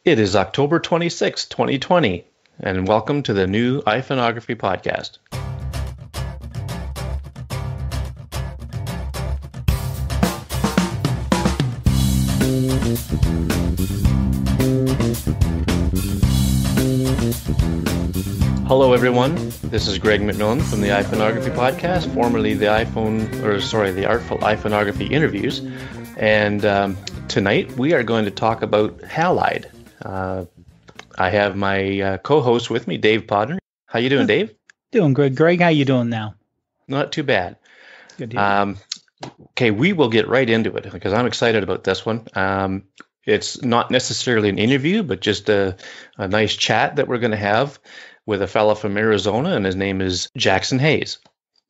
It is October 26, 2020, and welcome to the new iPhoneography podcast. Hello, everyone. This is Greg McMillan from the iPhoneography podcast, formerly the Artful iPhoneography Interviews, and tonight we are going to talk about halide. I have my co-host with me, Dave Podner. How you doing, Dave? Doing good, Greg. How you doing now? Not too bad. Good to hear. Okay, we will get right into it because I'm excited about this one. It's not necessarily an interview, but just a nice chat that we're going to have with a fella from Arizona, and his name is Jackson Hayes.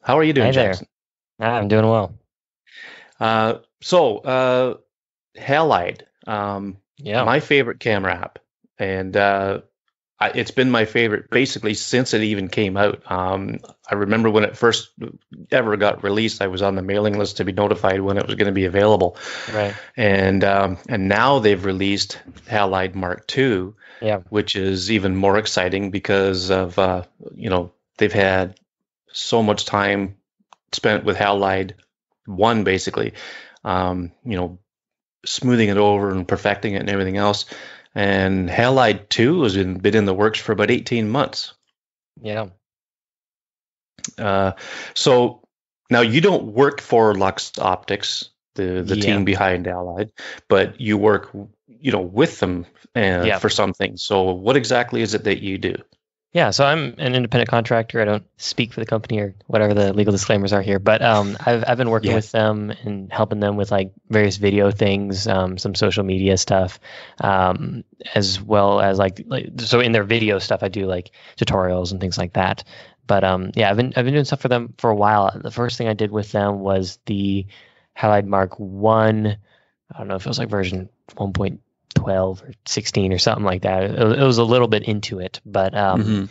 How are you doing, Jackson? I'm doing well. Halide, my favorite camera app, and it's been my favorite basically since it even came out. I remember when it first ever got released, I was on the mailing list to be notified when it was going to be available. Right. And now they've released Halide Mark II, which is even more exciting because of they've had so much time spent with Halide 1, basically, smoothing it over and perfecting it and everything else. And Halide 2 has been in the works for about 18 months. Yeah. So now you don't work for Lux Optics, the team behind Halide, but you work, with them for some things. So what exactly is it that you do? Yeah, so I'm an independent contractor. I don't speak for the company or whatever the legal disclaimers are here, but I've been working with them and helping them with like various video things, some social media stuff, as well as like so in their video stuff I do like tutorials and things like that. But I've been doing stuff for them for a while. The first thing I did with them was the Halide Mark 1. I don't know if it was like version 1.12 or 16 or something like that. It was a little bit into it, but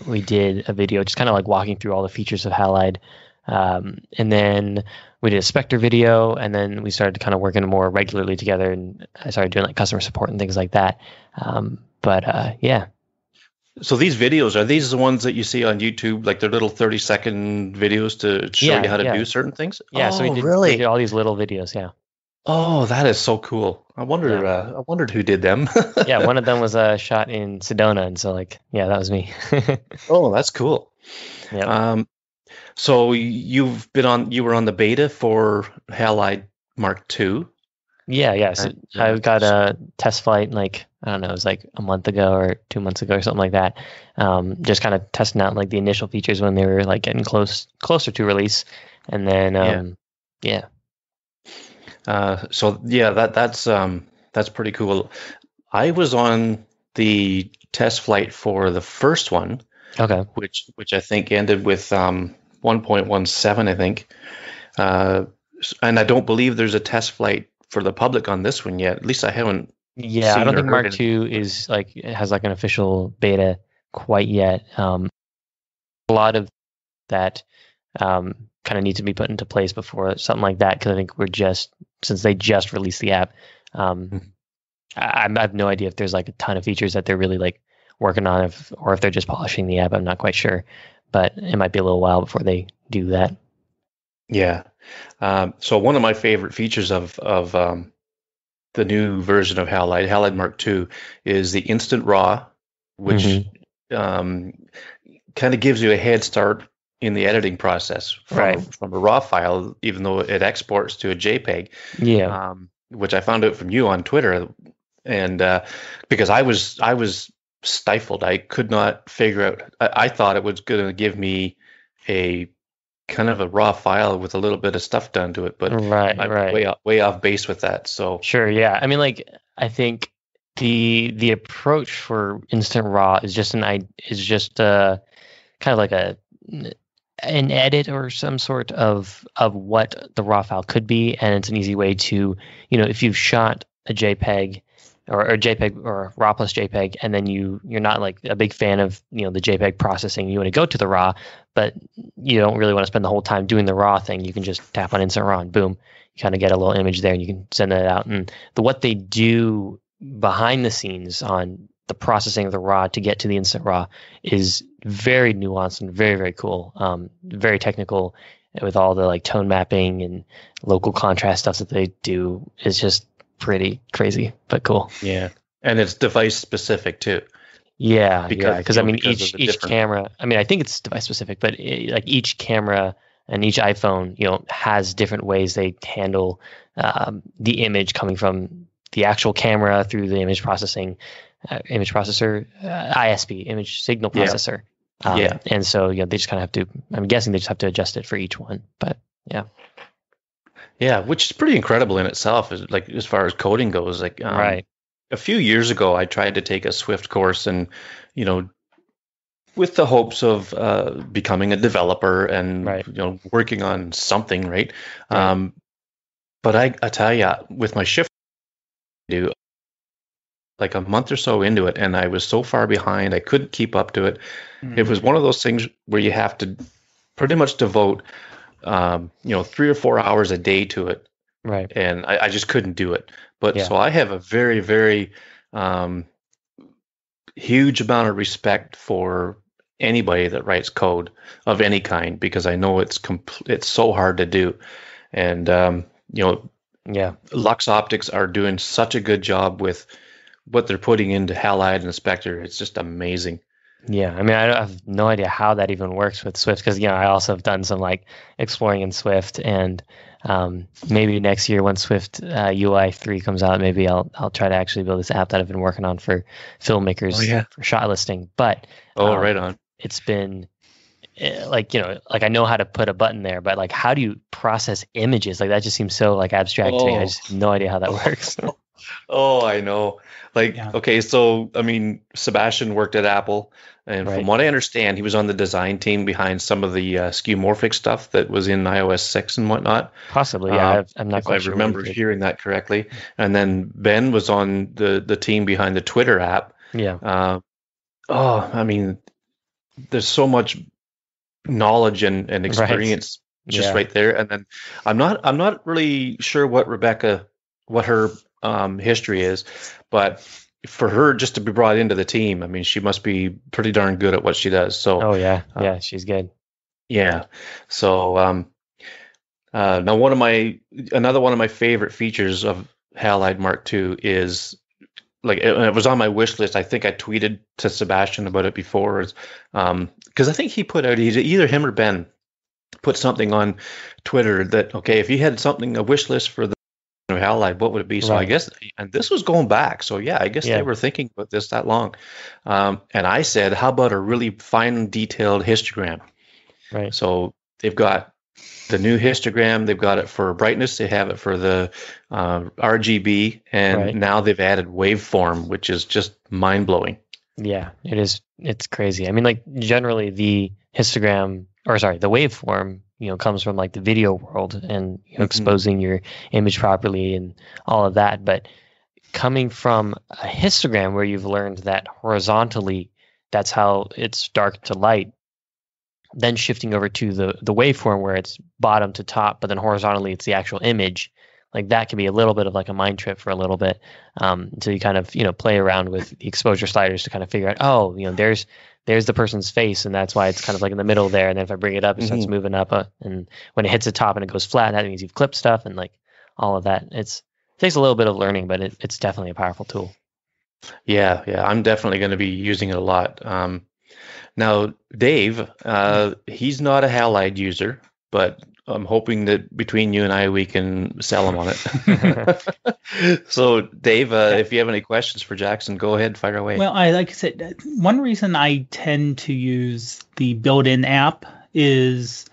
we did a video just kind of like walking through all the features of Halide. And then we did a Spectre video, and then we started kind of working more regularly together, and I started doing like customer support and things like that. So these videos, are these the ones that you see on YouTube, like they're little 30-second videos to show you how to do certain things? Yeah, so we did all these little videos, yeah. Oh, that is so cool. I wondered who did them. Yeah, one of them was shot in Sedona, and so that was me. Oh, that's cool. Yeah. So you were on the beta for Halide Mark II. Yeah. So I got a test flight it was like a month ago or 2 months ago or something like that. Just kind of testing out like the initial features when they were like getting closer to release, and then that's pretty cool. I was on the test flight for the first one, which I think ended with 1.17, I think, and I don't believe there's a test flight for the public on this one yet. At least I haven't. Yeah, I don't think Mark II has like an official beta quite yet. A lot of that kind of needs to be put into place before something like that, because I think since they just released the app, I have no idea if there's like a ton of features that they're really like working on, or if they're just polishing the app. I'm not quite sure, but it might be a little while before they do that. Yeah. So one of my favorite features of the new version of Halide Mark II, is the instant RAW, which kind of gives you a head start in the editing process from a RAW file, even though it exports to a JPEG. Yeah. Which I found out from you on Twitter, and because I was stifled, I could not figure out. I thought it was going to give me a kind of a raw file with a little bit of stuff done to it, but I'm way off base with that. So sure, yeah. I mean, I think the approach for instant RAW is just kind of like an edit or some sort of what the raw file could be, and it's an easy way to, if you've shot a JPEG or JPEG or RAW plus JPEG, and then you're not like a big fan of the JPEG processing, you want to go to the RAW, but you don't really want to spend the whole time doing the RAW thing. You can just tap on Instant RAW and boom, you kind of get a little image there, and you can send that out. And what they do behind the scenes on the processing of the RAW to get to the instant RAW is very nuanced and very, very cool. Very technical with all the like tone mapping and local contrast stuff that they do is just pretty crazy, but cool. Yeah. And it's device specific too. Yeah. Because I mean, each camera, I mean, I think it's device specific, but like each camera and each iPhone, has different ways they handle the image coming from the actual camera through the image processor, ISP, image signal processor. And so, they just kind of have to, I'm guessing they just have to adjust it for each one, but yeah. Yeah, which is pretty incredible in itself, like as far as coding goes. Like, right. A few years ago, I tried to take a Swift course, and with the hopes of becoming a developer and working on something, right? But I tell you, with my shift, like a month or so into it, and I was so far behind, I couldn't keep up to it. Mm-hmm. It was one of those things where you have to pretty much devote 3 or 4 hours a day to it. Right. And I just couldn't do it. But so I have a very, very huge amount of respect for anybody that writes code of any kind, because I know it's so hard to do. And, Lux Optics are doing such a good job with what they're putting into Halide and Spectre. It's just amazing. Yeah, I mean, I have no idea how that even works with Swift, because I also have done some like exploring in Swift, and maybe next year when Swift UI 3 comes out, maybe I'll try to actually build this app that I've been working on for filmmakers for shot listing. But right on. It's been like I know how to put a button there, but like how do you process images? Like that just seems so like abstract to me. I just have no idea how that works. I know. Okay, so I mean, Sebastian worked at Apple, and from what I understand, he was on the design team behind some of the skeuomorphic stuff that was in iOS 6 and whatnot. Possibly, yeah. I'm not quite sure. If I remember hearing that correctly. And then Ben was on the team behind the Twitter app. Yeah. I mean, there's so much knowledge and experience right there. And then I'm not really sure what her history is, but for her just to be brought into the team, I mean, she must be pretty darn good at what she does. So she's good. Yeah. So now another one of my favorite features of Halide Mark II is, like, it was on my wish list. I think I tweeted to Sebastian about it before, because I think he put out, either him or Ben put something on Twitter that, okay, if you had a wish list for the Halide, what would it be? So I guess, and this was going back, so I guess they were thinking about this that long. And I said, how about a really fine detailed histogram? Right. So they've got the new histogram, they've got it for brightness, they have it for the RGB, and now they've added waveform, which is just mind-blowing. Yeah, it is. It's crazy. I mean, like, generally the histogram, or sorry, the waveform, comes from like the video world and exposing your image properly and all of that. But coming from a histogram where you've learned that horizontally, that's how it's dark to light, then shifting over to the waveform where it's bottom to top, but then horizontally it's the actual image. Like that can be a little bit of like a mind trip for a little bit, until you kind of play around with the exposure sliders to kind of figure out, there's the person's face, and that's why it's kind of like in the middle there. And then if I bring it up, it starts moving up, and when it hits the top and it goes flat, that means you've clipped stuff, and like all of that. It takes a little bit of learning, but it's definitely a powerful tool. Yeah, I'm definitely going to be using it a lot. Now, Dave, he's not a Halide user, but I'm hoping that between you and I, we can sell him on it. So, Dave, if you have any questions for Jackson, go ahead, fire away. Well, like I said, one reason I tend to use the built-in app is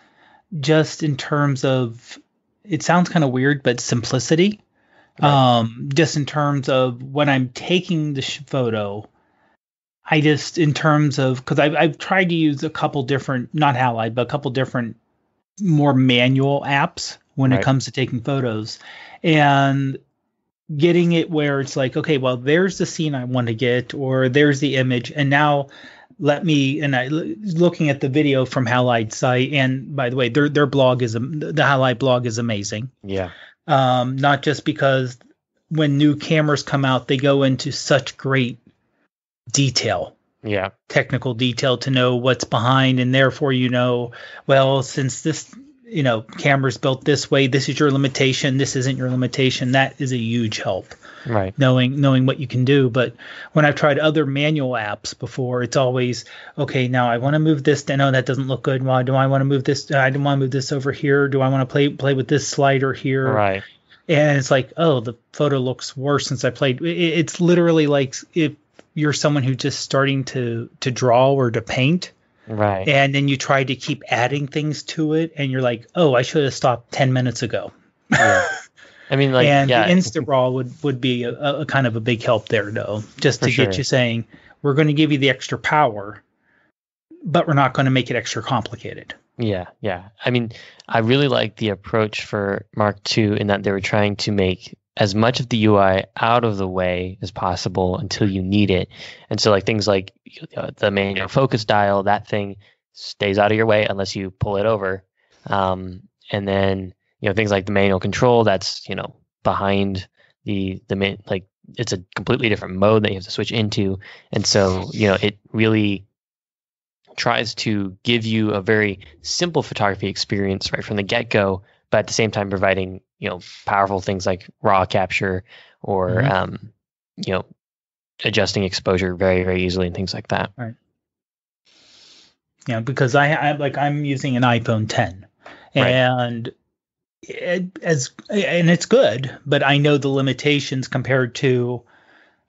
just in terms of, it sounds kind of weird, but simplicity. Right. Just in terms of when I'm taking the photo, in terms of, because I've tried to use a couple different, not Halide, but a couple different more manual apps when it comes to taking photos, and getting it where it's like, okay, well, there's the scene I want to get, or there's the image, and now looking at the video from Halide's site, and by the way, their blog the Halide blog is amazing. Yeah. Not just because when new cameras come out, they go into such great detail. Yeah. Technical detail to know what's behind, and therefore, well, since this, camera's built this way, this is your limitation, this isn't your limitation. That is a huge help. Right. Knowing what you can do. But when I've tried other manual apps before, it's always, okay, now I want to move this. No, that doesn't look good. Why do I want to move this? I don't want to move this over here. Do I want to play with this slider here? Right. And it's like, oh, the photo looks worse since I played. It's literally like if you're someone who's just starting to draw or to paint. Right. And then you try to keep adding things to it, and you're like, oh, I should have stopped 10 minutes ago. Yeah. I mean, like, and yeah. the instant raw would be a kind of a big help there, though, just to get you saying, we're going to give you the extra power, but we're not going to make it extra complicated. Yeah, yeah. I mean, I really like the approach for Mark II in that they were trying to make as much of the UI out of the way as possible until you need it. And so like things like the manual focus dial, that thing stays out of your way unless you pull it over. And then things like the manual control, that's, behind the main, like it's a completely different mode that you have to switch into. And so, it really tries to give you a very simple photography experience right from the get-go, but at the same time providing, powerful things like raw capture or, adjusting exposure very, very easily and things like that. Right. Yeah, because I'm using an iPhone 10 and it's good, but I know the limitations compared to,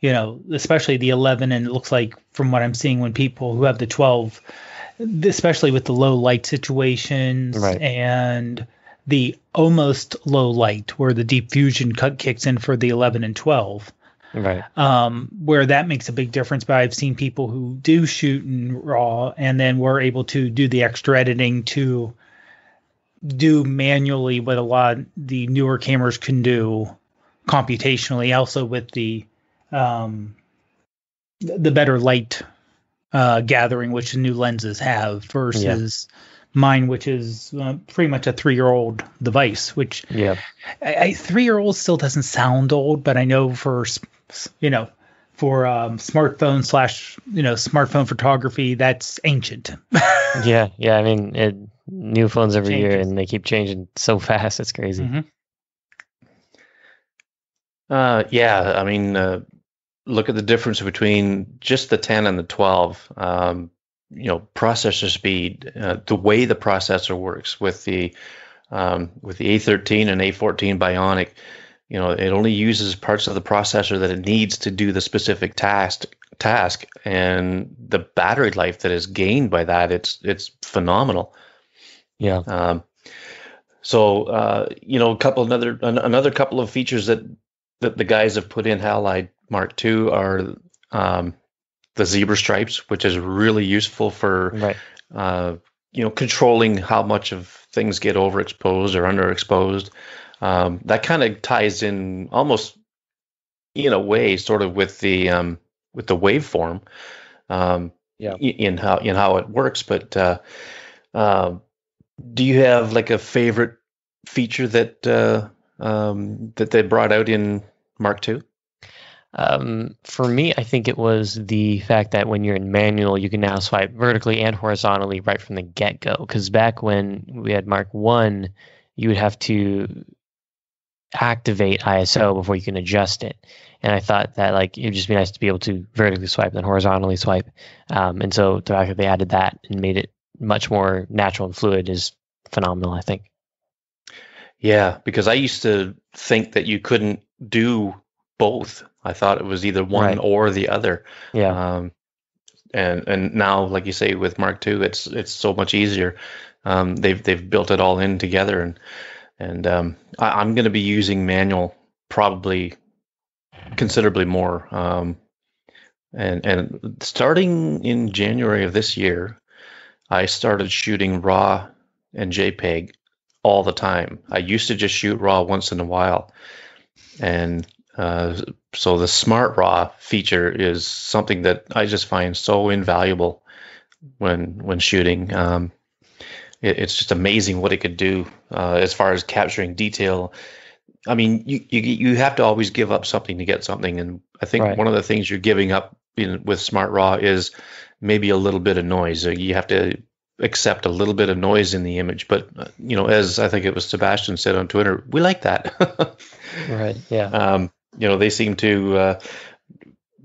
especially the 11, and it looks like from what I'm seeing when people who have the 12, especially with the low light situations and the almost low light where the deep fusion kicks in for the 11 and 12. Right. Where that makes a big difference. But I've seen people who do shoot in RAW and then were able to do the extra editing to do manually what a lot of the newer cameras can do computationally, also with the better light gathering, which the new lenses have, versus mine, which is pretty much a 3-year-old device, which a 3-year-old still doesn't sound old, but I know for smartphone smartphone photography, that's ancient. Yeah. I mean, new phones every year, and they keep changing so fast. It's crazy. Mm-hmm. I mean, look at the difference between just the 10 and the 12. Processor speed, the way the processor works with the A13 and A14 Bionic. It only uses parts of the processor that it needs to do the specific task, and the battery life that is gained by that, it's phenomenal. Yeah. Another couple of features that the guys have put in Halide Mark II are the zebra stripes, which is really useful for controlling how much of things get overexposed or underexposed. That kind of ties in almost in a way sort of with the waveform in how it works. But do you have like a favorite feature that that they brought out in Mark II? For me, I think it was the fact that when you're in manual, you can now swipe vertically and horizontally right from the get-go. Because back when we had Mark I, you would have to activate ISO before you can adjust it. And I thought that it would just be nice to be able to vertically swipe and then horizontally swipe. And so the fact that they added that and made it much more natural and fluid is phenomenal, I think. Yeah, because I used to think that you couldn't do both. I thought it was either one or the other. Yeah. And now, like you say, with Mark II, it's so much easier. They've built it all in together, and I'm going to be using manual probably considerably more. And starting in January of this year, I started shooting RAW and JPEG all the time. I used to just shoot RAW once in a while, and so the Smart RAW feature is something that I just find so invaluable when shooting. It's just amazing what it could do as far as capturing detail. I mean, you have to always give up something to get something, and I think one of the things you're giving up with Smart Raw is maybe a little bit of noise. You have to accept a little bit of noise in the image, but as I think it was Sebastian said on Twitter, we like that. Right. Yeah. They seem to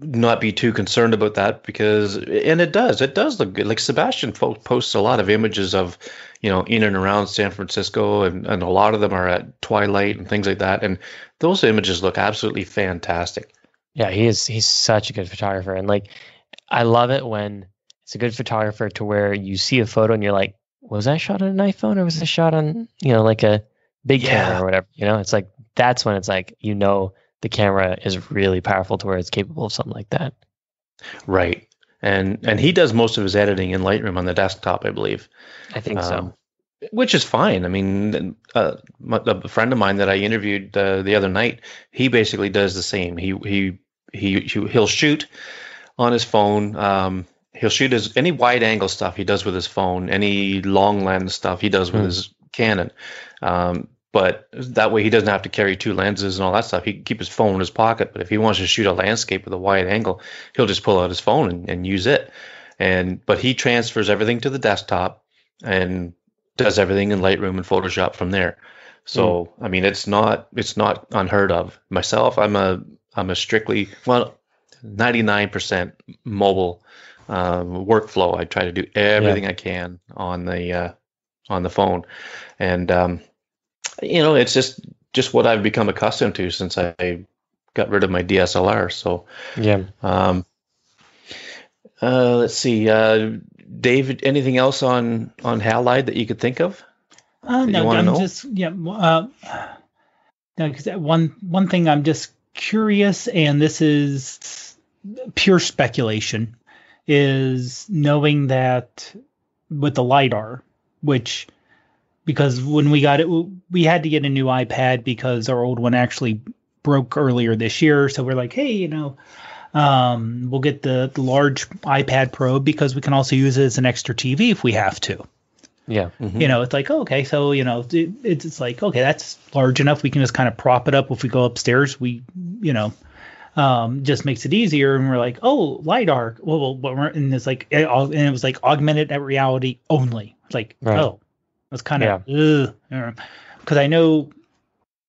not be too concerned about that and it does look good. Like Sebastian posts a lot of images of, in and around San Francisco, and a lot of them are at twilight and things like that. And those images look absolutely fantastic. Yeah, he's such a good photographer. And like, I love it when it's a good photographer to where you see a photo and you're like, was that shot on an iPhone or was this shot on, like a big camera or whatever? It's like, that's when it's like, the camera is really powerful to where it's capable of something like that. Right. And he does most of his editing in Lightroom on the desktop, I believe. I think so. Which is fine. I mean, a friend of mine that I interviewed the other night, he basically does the same. He'll shoot on his phone. He'll shoot any wide angle stuff he does with his phone. Any long lens stuff he does with his Canon. But that way he doesn't have to carry two lenses and all that stuff. He can keep his phone in his pocket. But if he wants to shoot a landscape with a wide angle, he'll just pull out his phone and use it. But he transfers everything to the desktop and does everything in Lightroom and Photoshop from there. So I mean, it's not unheard of. Myself, I'm a strictly 99% mobile workflow. I try to do everything I can on the phone, and it's just what I've become accustomed to since I got rid of my DSLR. So let's see, David, anything else on Halide that you could think of? No, I'm just no, because one thing I'm just curious, and this is pure speculation, is knowing that with the LiDAR, because when we got it, we had to get a new iPad because our old one actually broke earlier this year. So we're like, hey, we'll get the large iPad Pro because we can also use it as an extra TV if we have to. Yeah. Mm-hmm. It's like, okay, so, it's like, okay, that's large enough. We can just kind of prop it up if we go upstairs. We, just makes it easier. And we're like, oh, LiDAR. And it's like, it was like augmented reality only. It's like, oh. It's kind of, because I know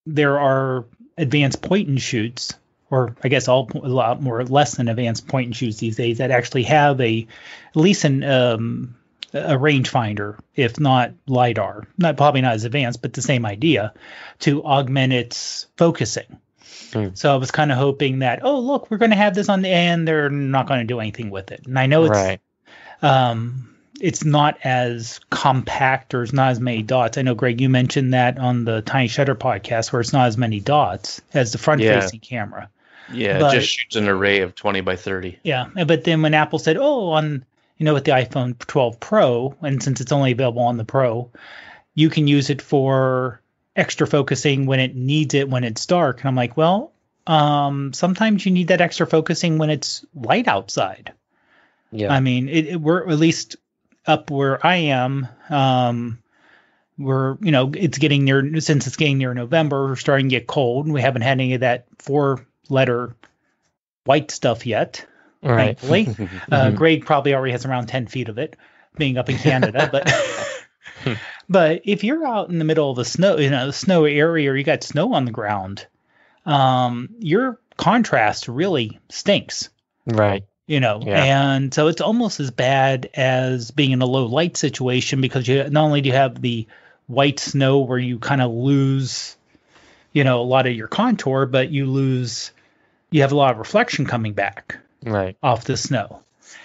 there are advanced point and shoots, or I guess a lot more or less than advanced point and shoots these days that actually have at least a rangefinder, if not LiDAR, probably not as advanced, but the same idea to augment its focusing. So I was kind of hoping that, oh, look, we're going to have this on the end. They're not going to do anything with it. And I know it's not as compact or it's not as many dots. I know, Greg, you mentioned that on the Tiny Shutter podcast where it's not as many dots as the front-facing camera. Yeah, it just shoots an array of 20 by 30. Yeah, but then when Apple said, with the iPhone 12 Pro, and since it's only available on the Pro, you can use it for extra focusing when it needs it when it's dark. And I'm like, well, sometimes you need that extra focusing when it's light outside. Yeah, I mean, we're at least up where I am, it's getting near, since it's getting near November, we're starting to get cold, and we haven't had any of that 4-letter white stuff yet, thankfully. Greg probably already has around 10 feet of it, being up in Canada, but if you're out in the middle of the snow, the snow area, or you got snow on the ground, your contrast really stinks. Right. And so it's almost as bad as being in a low light situation, because not only do you have the white snow where you kind of lose, a lot of your contour, but you have a lot of reflection coming back off the snow.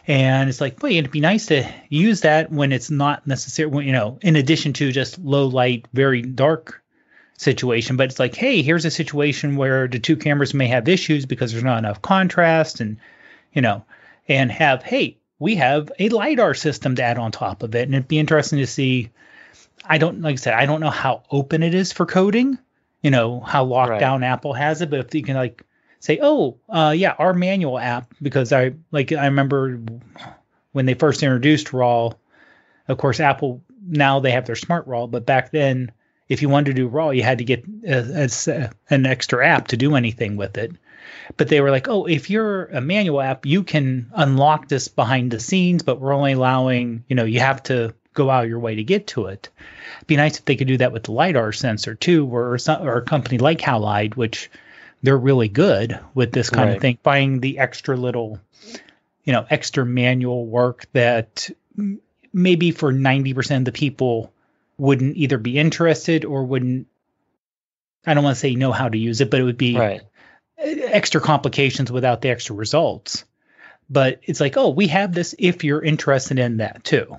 And it's like, it'd be nice to use that when it's not necessarily, in addition to just low light, very dark situation. But it's like, hey, here's a situation where the two cameras may have issues because there's not enough contrast, and we have a LiDAR system to add on top of it. And it'd be interesting to see. I don't know how open it is for coding, how locked down Apple has it, but if you can say, our manual app, because I remember when they first introduced RAW, of course, Apple, now they have their Smart RAW, but back then if you wanted to do RAW, you had to get an extra app to do anything with it. But they were like, oh, if you're a manual app, you can unlock this behind the scenes, but we're only allowing, you have to go out of your way to get to it. It'd be nice if they could do that with the LiDAR sensor too, or a company like Halide, which they're really good with this kind of thing, finding the extra little, extra manual work that maybe for 90% of the people wouldn't either be interested or wouldn't, I don't want to say know how to use it, but it would be extra complications without the extra results. But it's like, oh, we have this if you're interested in that too.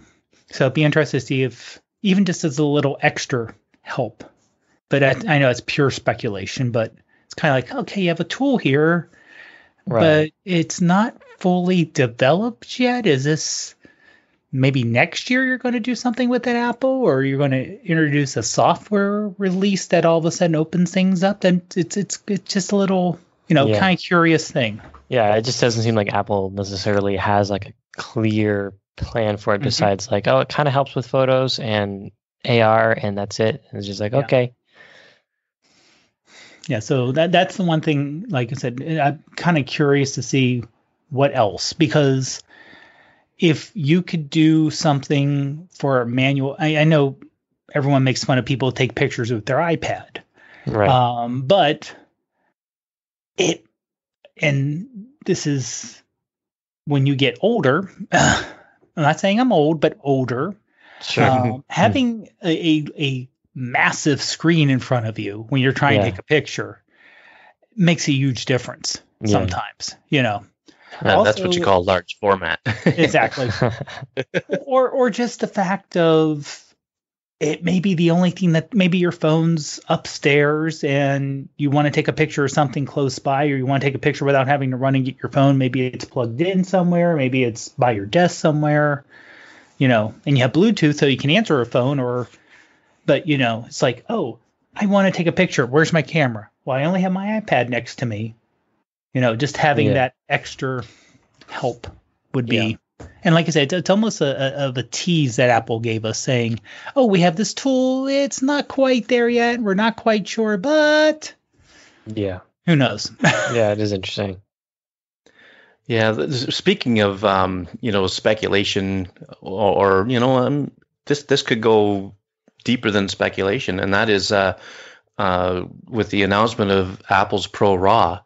So it'd be interesting to see if even just as a little extra help. But I know it's pure speculation, but it's kind of like, okay, you have a tool here, but it's not fully developed yet. Is this maybe next year you're going to do something with that Apple, or you're going to introduce a software release that all of a sudden opens things up? Then it's just a little, kind of curious thing. Yeah, it just doesn't seem like Apple necessarily has like a clear plan for it besides like, oh, it kind of helps with photos and AR, and that's it. And it's just like, okay. Yeah, so that's the one thing, like I said, I'm kind of curious to see what else, because if you could do something for a manual, I know everyone makes fun of people who take pictures with their iPad. Right. But and this is when you get older, I'm not saying I'm old, but older. Sure. Having a massive screen in front of you when you're trying to take a picture makes a huge difference sometimes, That's what you call large format. Exactly. or just the fact of it may be the only thing that maybe your phone's upstairs and you want to take a picture of something close by, or you want to take a picture without having to run and get your phone. Maybe it's plugged in somewhere. Maybe it's by your desk somewhere, and you have Bluetooth so you can answer a phone but it's like, oh, I want to take a picture. Where's my camera? Well, I only have my iPad next to me. Just having that extra help would be, and like I said, it's almost of a tease that Apple gave us saying, oh, we have this tool. It's not quite there yet. We're not quite sure, but who knows? Yeah, it is interesting. Yeah. Speaking of, speculation or this could go deeper than speculation. And that is, with the announcement of Apple's Pro RAW,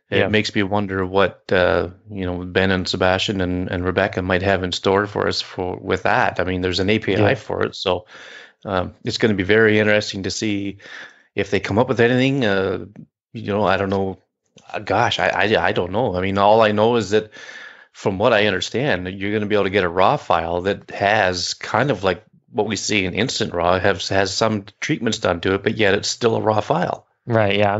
it makes me wonder what Ben and Sebastian and Rebecca might have in store for us with that. I mean, there's an API for it, so it's going to be very interesting to see if they come up with anything. I don't know. Gosh, I don't know. I mean, all I know is that from what I understand, you're going to be able to get a RAW file that has kind of like what we see in Instant RAW, has some treatments done to it, but yet it's still a RAW file. Right. Yeah.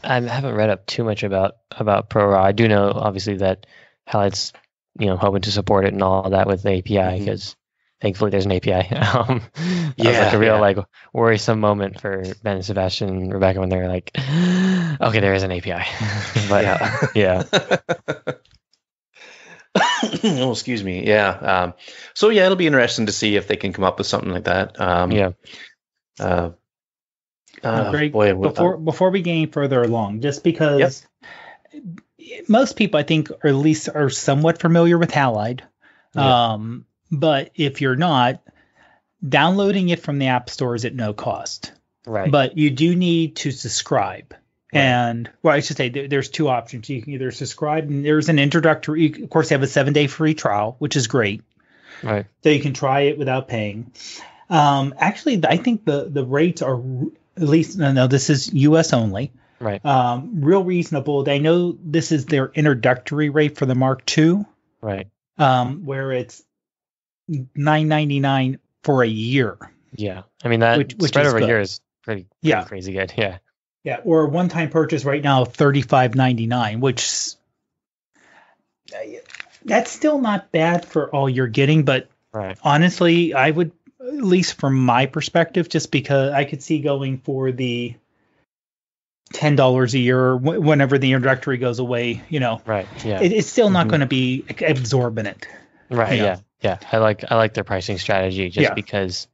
I haven't read up too much about Pro RAW. I do know obviously that Halide's hoping to support it and all that with the API, because thankfully there's an API. That was like a real worrisome moment for Ben and Sebastian and Rebecca when they were like, okay, there is an API. But yeah. Oh, excuse me. Yeah. So it'll be interesting to see if they can come up with something like that. Greg, before we get any further along, just because most people, I think, or at least are somewhat familiar with Halide. But if you're not, downloading it from the app store is at no cost. Right. But you do need to subscribe. Right. And, I should say there's two options. You can either subscribe, and there's an introductory, of course, they have a 7-day free trial, which is great. Right. So you can try it without paying. Actually, I think the rates are, at least, no, this is US only. Right. Real reasonable. I know this is their introductory rate for the Mark II. Right. Where it's $9.99 for a year. Yeah. I mean, that which spread over a year is pretty crazy good. Yeah. Yeah. Or a one-time purchase right now, $35.99, which that's still not bad for all you're getting. But honestly, I would, at least from my perspective, just because I could see going for the $10 a year whenever the introductory goes away, Right. Yeah. It's still not going to be exorbitant. Right. Yeah. Yeah. I like their pricing strategy just because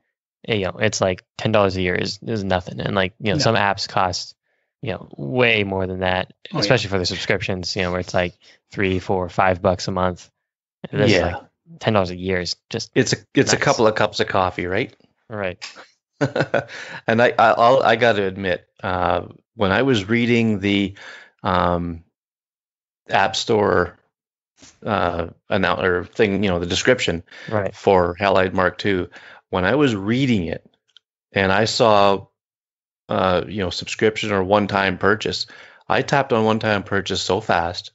it's like $10 a year is nothing, and like some apps cost way more than that, especially for the subscriptions, where it's like $3, $4, $5 a month. And this is like $10 a year is just it's a couple of cups of coffee, right? Right. And I got to admit, when I was reading the App Store thing, the description for Halide Mark II, when I was reading it and I saw subscription or one-time purchase, I tapped on one-time purchase so fast.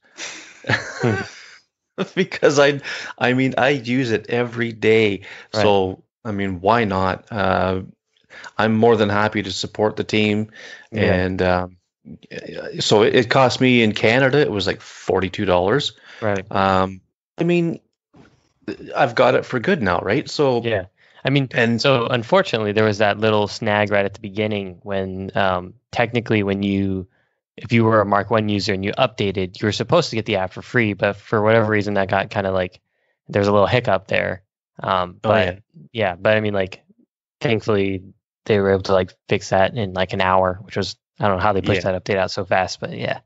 Because I use it every day. Right. So why not? I'm more than happy to support the team. Yeah. And so it cost me in Canada, it was like $42. Right. I've got it for good now, right? So yeah. So unfortunately there was that little snag right at the beginning when technically if you were a Mark I user and you updated, you were supposed to get the app for free, but for whatever reason that got kind of like, there's a little hiccup there. But thankfully they were able to like fix that in like an hour, which was, I don't know how they pushed that update out so fast, but yeah.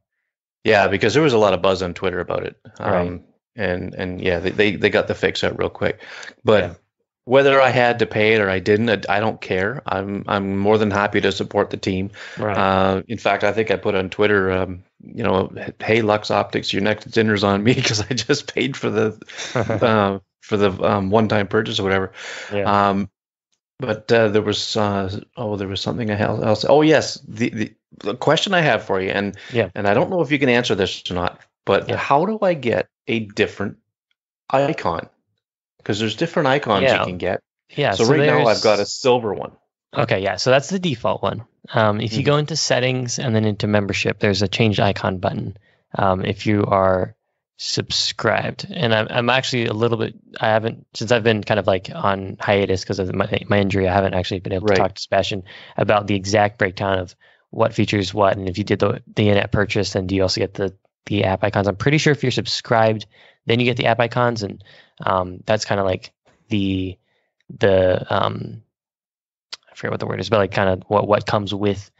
Yeah, because there was a lot of buzz on Twitter about it. Right. And they got the fix out real quick. But whether I had to pay it or I didn't, I don't care. I'm more than happy to support the team. Right. In fact, I think I put on Twitter, hey, Lux Optics, your next dinner's on me, because I just paid for the one-time purchase or whatever. Yeah. But there was something else. Oh yes, the question I have for you, and I don't know if you can answer this or not, but how do I get a different icon? Because there's different icons you can get. Yeah. So right now I've got a silver one. Okay, yeah. So that's the default one. If you go into settings and then into membership, there's a change icon button. If you are subscribed, and I'm actually since I've been kind of like on hiatus because of my injury, I haven't actually been able to talk to Sebastian about the exact breakdown of what features what, and if you did the in-app purchase, then do you also get the app icons. I'm pretty sure if you're subscribed, then you get the app icons, and that's kind of like the I forget what the word is, but like kind of what comes with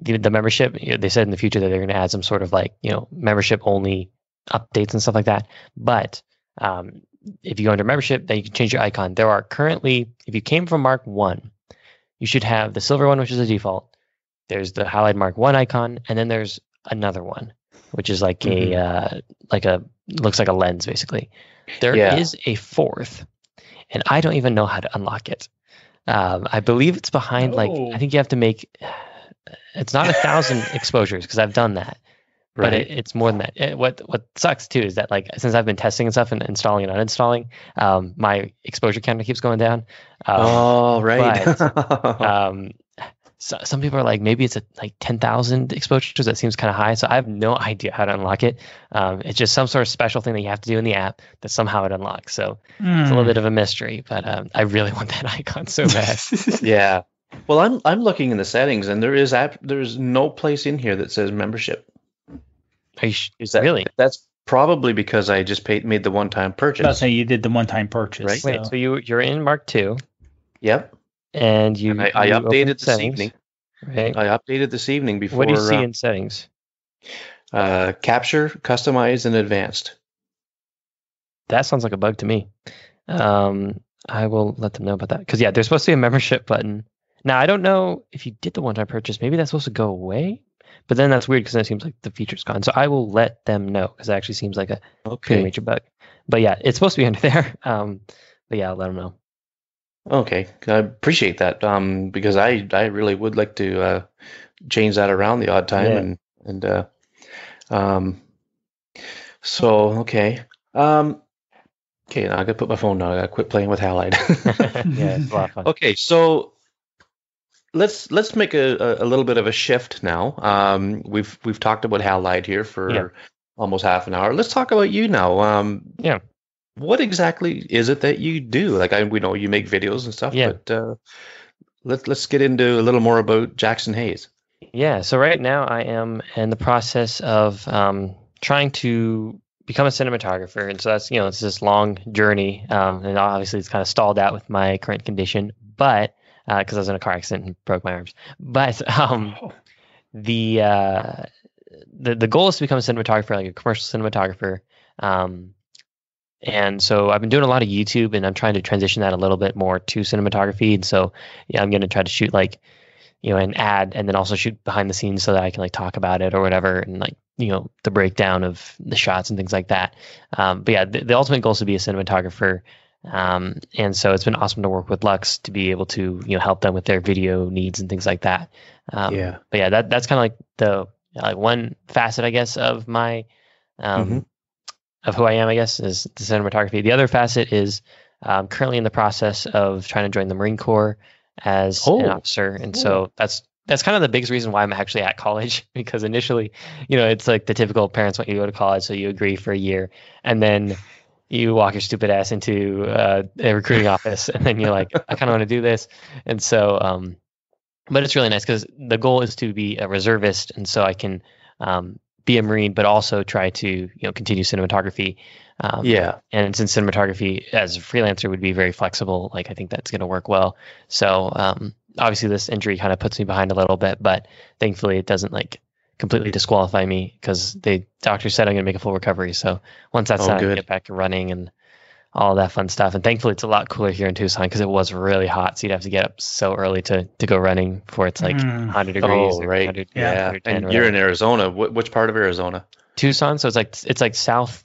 the membership. They said in the future that they're going to add some sort of like membership only updates and stuff like that. But if you go under membership, then you can change your icon. There are currently, if you came from Mark I, you should have the silver one, which is the default. There's the Halide Mark I icon, and then there's another one, which is like looks like a lens basically. There is a fourth, and I don't even know how to unlock it. I believe it's behind I think you have to make, it's not 1,000 exposures because I've done that. But it's more than that. What sucks too is that like since I've been testing and stuff and installing and uninstalling, my exposure counter keeps going down. So some people are like, maybe it's like 10,000 exposures. That seems kind of high. So I have no idea how to unlock it. It's just some sort of special thing that you have to do in the app that somehow it unlocks. So it's a little bit of a mystery, but I really want that icon so bad. Yeah. Well, I'm looking in the settings, and there's no place in here that says membership. Is that really? That's probably because I just made the one-time purchase. That's how you did the one-time purchase, right? Wait, so you're in Mark II. Yep. And I updated this evening. Right. I updated this evening before. What do you see in settings? Capture, customize, and advanced. That sounds like a bug to me. I will let them know about that because there's supposed to be a membership button. Now I don't know if you did the one-time purchase. Maybe that's supposed to go away. But then that's weird because then it seems like the feature's gone. So I will let them know because it actually seems like a pretty major bug. But yeah, it's supposed to be under there. But yeah, I'll let them know. Okay, I appreciate that because I really would like to change that around the odd time so okay. Okay, now I gotta put my phone down. I gotta quit playing with Halide. Yeah, it's a lot of fun. Okay, so let's make a little bit of a shift now. We've talked about Halide here for almost half an hour. Let's talk about you now. What exactly is it that you do? Like we know you make videos and stuff, but let's get into a little more about Jackson Hayes. Yeah, so right now I am in the process of trying to become a cinematographer, and so that's it's this long journey, and obviously it's kind of stalled out with my current condition, but because I was in a car accident and broke my arms. But the goal is to become a cinematographer, like a commercial cinematographer. And so I've been doing a lot of YouTube, and I'm trying to transition that a little bit more to cinematography. And so, yeah, I'm going to try to shoot like, an ad, and then also shoot behind the scenes so that I can like talk about it or whatever, and like, the breakdown of the shots and things like that. But yeah, the ultimate goal is to be a cinematographer. And so it's been awesome to work with Lux to be able to, help them with their video needs and things like that. But yeah, that's kind of like the one facet, I guess, of my, of who I am, I guess, is the cinematography. The other facet is currently in the process of trying to join the Marine Corps as an officer. And so that's kind of the biggest reason why I'm actually at college, because initially, it's like the typical parents want you to go to college, so you agree for a year, and then you walk your stupid ass into a recruiting office, and then you're like, I kind of want to do this. And so, but it's really nice because the goal is to be a reservist, and so I can be a Marine, but also try to continue cinematography. And since cinematography as a freelancer would be very flexible, like I think that's going to work well. So obviously this injury kind of puts me behind a little bit, but thankfully it doesn't like completely disqualify me, because the doctor said I'm going to make a full recovery. So once that's done, I can get back to running and all that fun stuff. And thankfully it's a lot cooler here in Tucson, because it was really hot. So you'd have to get up so early to go running before it's like 100 degrees. Oh, right. Yeah. And you're in Arizona. Which part of Arizona? Tucson. So it's like south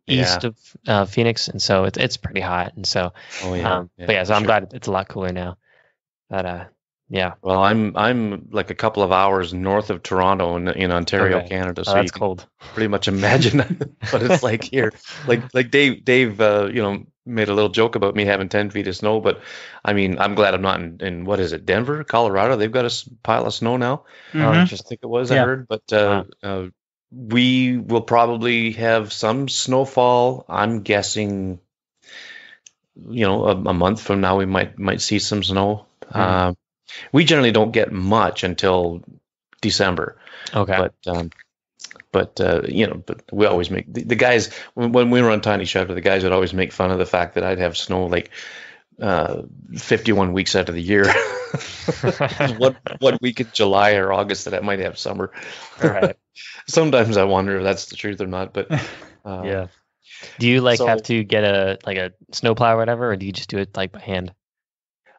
east of Phoenix. And so it's pretty hot. And so, but yeah, so I'm glad it's a lot cooler now. But yeah. Well, I'm like a couple of hours north of Toronto in Ontario, Canada. So that's cold. Pretty much imagine what it's like here. Like Dave, made a little joke about me having 10 feet of snow, but I mean, I'm glad I'm not in what is it, Denver, Colorado? They've got a pile of snow now. I think it was, I heard, but we will probably have some snowfall. I'm guessing, a month from now we might see some snow. We generally don't get much until December. Okay. But we always make the guys, when we were on Tiny Shutter, the guys would always make fun of the fact that I'd have snow like 51 weeks out of the year. What week in July or August that I might have summer. All right. Sometimes I wonder if that's the truth or not, but yeah. Do you have to get a snowplow or whatever, or do you just do it like by hand?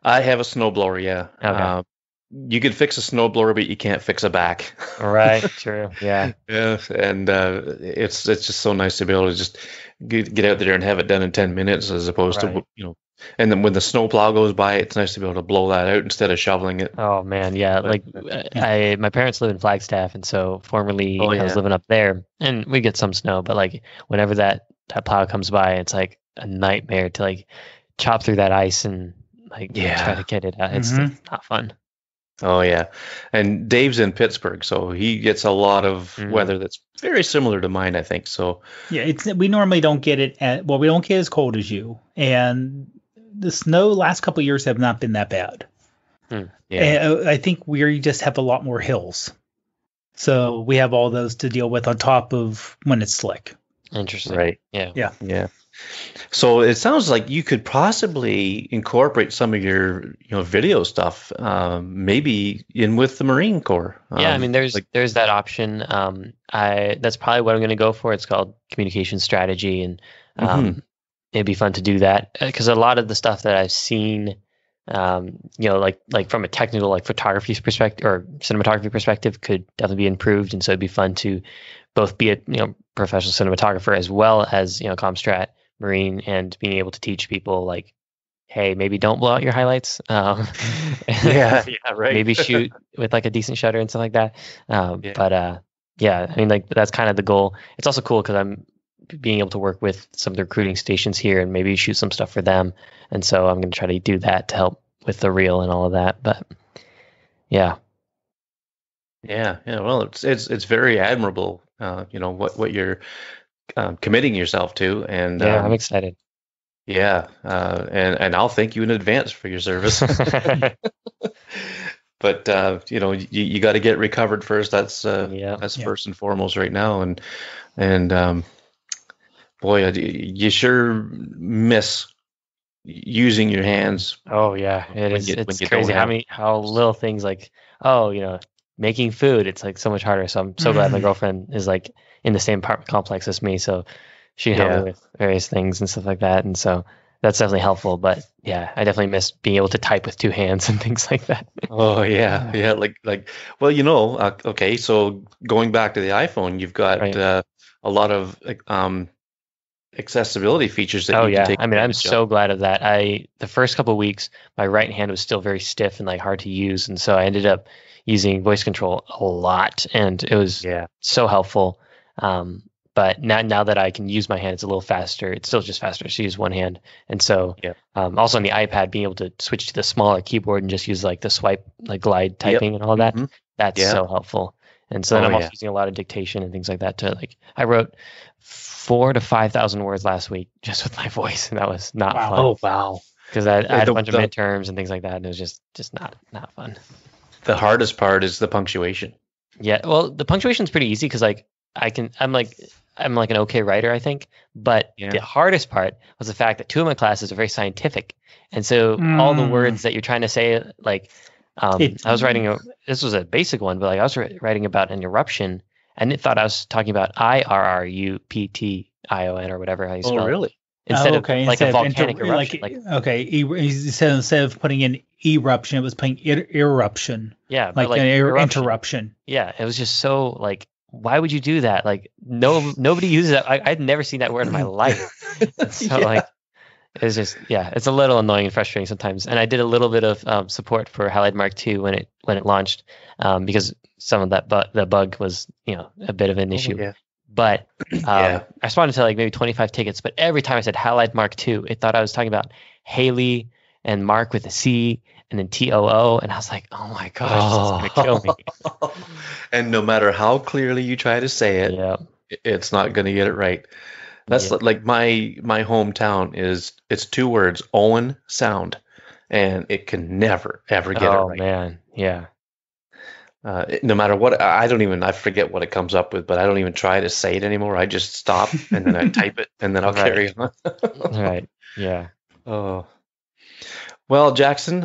I have a snowblower, yeah. Okay. You could fix a snowblower, but you can't fix a back. Right, true, yeah. Yeah, and it's just so nice to be able to just get out there and have it done in 10 minutes, as opposed to, and then when the snowplow goes by, it's nice to be able to blow that out instead of shoveling it. Oh, man, yeah. My parents live in Flagstaff, and so formerly I was living up there, and we get some snow, but like whenever that plow comes by, it's like a nightmare to like chop through that ice and try to get it out. It's not fun. Oh yeah, and Dave's in Pittsburgh, so he gets a lot of weather that's very similar to mine, I think. So yeah, we normally don't get it we don't get as cold as you, and the snow last couple of years have not been that bad. Yeah, I think we just have a lot more hills, so we have all those to deal with on top of when it's slick. Interesting. Right. Yeah. So it sounds like you could possibly incorporate some of your video stuff, maybe in with the Marine Corps. Yeah, I mean, there's that option. That's probably what I'm going to go for. It's called communication strategy, and it'd be fun to do that, because a lot of the stuff that I've seen, like from a technical photography perspective or cinematography perspective, could definitely be improved. And so it'd be fun to both be a professional cinematographer as well as Comstrat Marine, and being able to teach people like, hey, maybe don't blow out your highlights. Yeah, right. Maybe shoot with like a decent shutter and stuff like that. But I mean, like that's kind of the goal. It's also cool because I'm being able to work with some of the recruiting stations here and maybe shoot some stuff for them. And so I'm going to try to do that to help with the reel and all of that. But yeah. Well, it's very admirable. What you're committing yourself to, and I'm excited. Yeah, and I'll thank you in advance for your service. But you got to get recovered first. That's first and foremost right now, and boy, you sure miss using your hands. Oh yeah, it when is. you It's don't crazy have. how little things like, oh, making food. It's like so much harder. So I'm so glad my girlfriend is like in the same apartment complex as me, so she can help me Yeah. with various things and stuff like that. And so that's definitely helpful. But yeah, I definitely miss being able to type with two hands and things like that. Oh yeah, yeah. Like well, okay. So going back to the iPhone, you've got Right. a lot of accessibility features that Oh you can yeah. take I mean, I'm advantage of. so glad of that. The first couple of weeks, my right hand was still very stiff and like hard to use, and so I ended up using voice control a lot, and it was Yeah. so helpful. Um, but now that I can use my hand, it's a little faster. It's still just faster to use one hand, and so Yeah. also on the iPad, being able to switch to the smaller keyboard and just use like the swipe, like glide Yep. typing and all that, Mhm. that's Yeah. so helpful. And so then Oh I'm also yeah. using a lot of dictation and things like that to like I wrote 4 to 5,000 words last week just with my voice, and that was not Wow. fun Oh wow. because I had a bunch of The midterms and things like that, and it was just not fun. the hardest part is the punctuation. Yeah, well, the punctuation's pretty easy because like I'm like an okay writer, I think. But Yeah. the hardest part was the fact that 2 of my classes are very scientific, and so all the words that you're trying to say, like I was writing this was a basic one, but like I was writing about an eruption, and it thought I was talking about IRRUPTION or whatever how you Oh spell it, really? instead of Okay. like a Instead of volcanic eruption. instead of putting in eruption, it was putting eruption, Yeah, but like like an eruption. interruption. Yeah, it was just so like, why would you do that? Like, nobody uses that. I'd never seen that word in my life. So Yeah. like, it's just it's a little annoying and frustrating sometimes. And I did a little bit of support for Halide Mark II when it launched, because some of the bug was a bit of an Oh issue. yeah. But Yeah. I responded to like maybe 25 tickets, but every time I said Halide Mark II, it thought I was talking about Haley and Mark with a C and then TOO, and I was like, oh my gosh, this is gonna kill me. And no matter how clearly you try to say it, Yeah, it's not going to get it right. That's yeah. like my hometown it's 2 words, Owen Sound, and it can never ever get it Oh right. man, yeah. No matter what, I forget what it comes up with, but I don't even try to say it anymore. I just stop and then I type it and then I'll Right, carry on. right. Yeah, Oh, well, Jackson,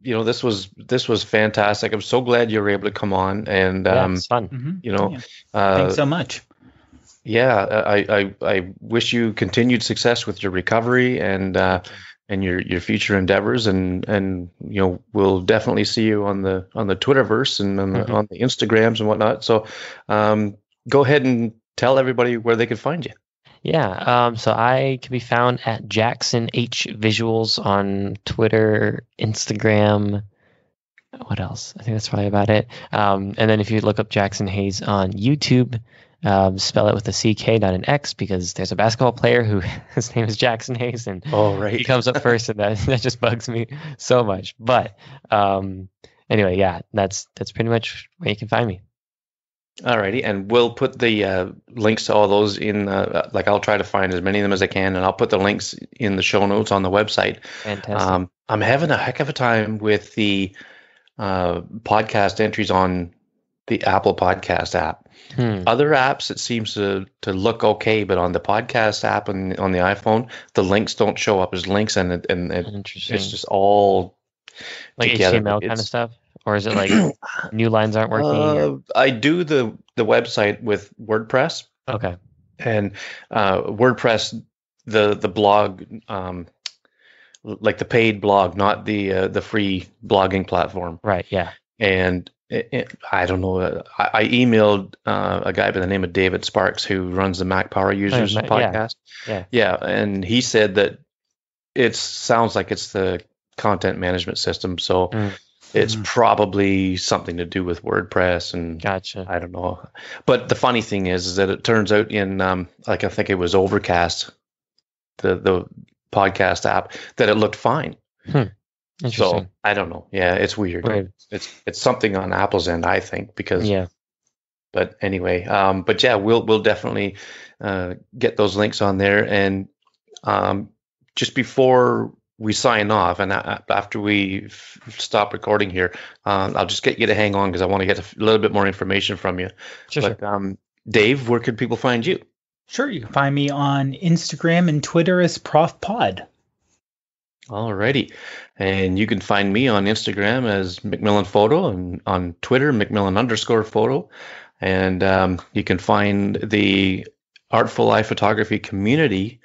this was fantastic. I'm so glad you were able to come on, and yeah. It's fun. you know, Yeah. uh, Thanks so much. yeah, I wish you continued success with your recovery and your future endeavors, and we'll definitely see you on the Twitterverse and on the Instagrams and whatnot. So, go ahead and tell everybody where they can find you. Yeah. So I can be found at Jackson H Visuals on Twitter, Instagram. What else? I think that's probably about it. And then if you look up Jackson Hayes on YouTube, spell it with a CK, not an X, because there's a basketball player who his name is Jackson Hayes, and Oh, right. he comes up first, and that just bugs me so much. But anyway, yeah, that's pretty much where you can find me. Alrighty, and we'll put the links to all those in. I'll try to find as many of them as I can, and I'll put the links in the show notes on the website. Fantastic. I'm having a heck of a time with the podcast entries on the Apple Podcast app. Other apps, it seems to look okay, but on the podcast app and on the iPhone, the links don't show up as links, and it's just all like together. HTML kind of stuff, or is it like new lines aren't working? I do the website with WordPress. Okay. And WordPress, the blog, like the paid blog, not the free blogging platform. Right. Yeah. And I don't know. I emailed a guy by the name of David Sparks, who runs the Mac Power Users podcast. Yeah, and he said that it sounds like it's the content management system. So it's probably something to do with WordPress, and Gotcha. I don't know. But the funny thing is that it turns out in I think it was Overcast, the podcast app, that it looked fine. Interesting. So I don't know. Yeah, it's weird. Right. It's something on Apple's end, I think, because yeah. But anyway, but yeah, we'll definitely get those links on there. And just before we sign off, and after we stop recording here, I'll just get you to hang on because I want to get a little bit more information from you. Sure. Dave, where can people find you? Sure, you can find me on Instagram and Twitter as Prof Pod. Alrighty. And you can find me on Instagram as Macmillan Photo and on Twitter, Macmillan_photo. And you can find the Artful Eye Photography community,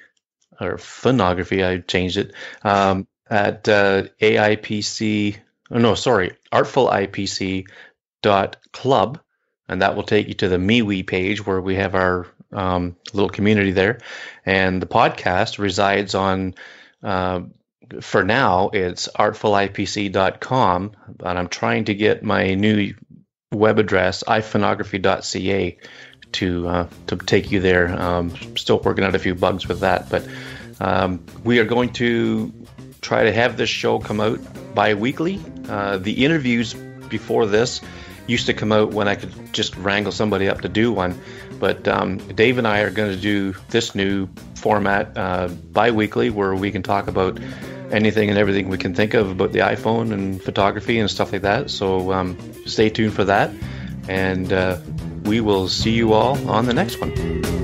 or phonography, I changed it, at AIPC, oh no, sorry, artfulipc.club. And that will take you to the MeWe page where we have our little community there. And the podcast resides on, for now, it's artfulipc.com. And I'm trying to get my new web address, iphonography.ca, to take you there. Still working out a few bugs with that. But we are going to try to have this show come out bi-weekly. The interviews before this used to come out when I could just wrangle somebody up to do one. But Dave and I are going to do this new format bi-weekly, where we can talk about anything and everything we can think of about the iPhone and photography and stuff like that. So stay tuned for that. And we will see you all on the next one.